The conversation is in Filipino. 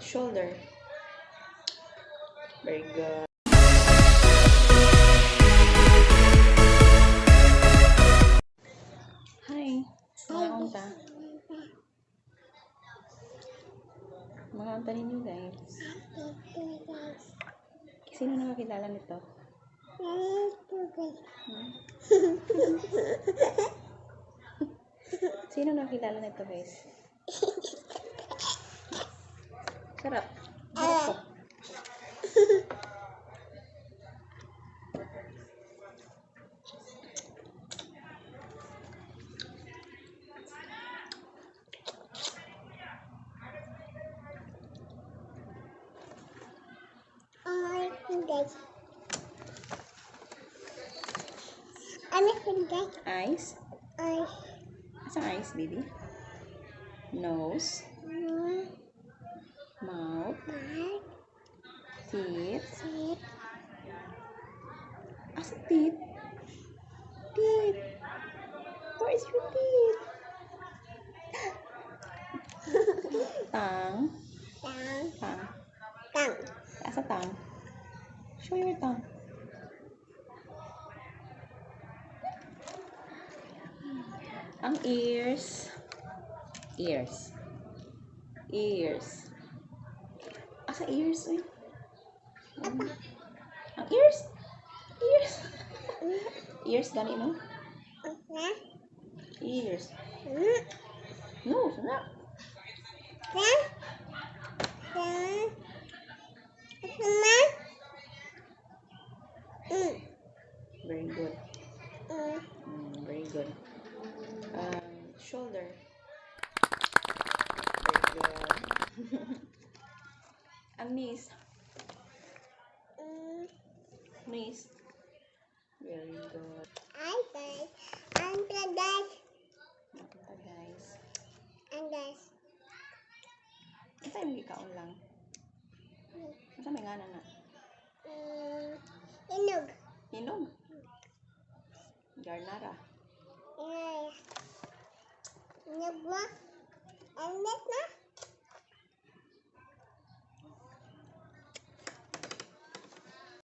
Shoulder. Very good. Hi. Mga unta. Mga unta ninyo guys. Sino nakakilala nito? Sino nakakilala nito guys? Sarap. Sarap po. Eyes? Asang eyes, baby? Nose? Mouth? Teeth? Asa teeth? Teeth? Where is your teeth? Tongue? Tongue? Asa tongue? Show your tongue. Ang ears. Ears. Asa ears eh? Ang ears? Ears gani no? Ears. No, sana. Very good. Very good. Shoulder. Very good. Ang knees. Knees. Very good. Nakita guys. Ito yung gikaon lang. Ito may ngana na. Hinog. Garnara.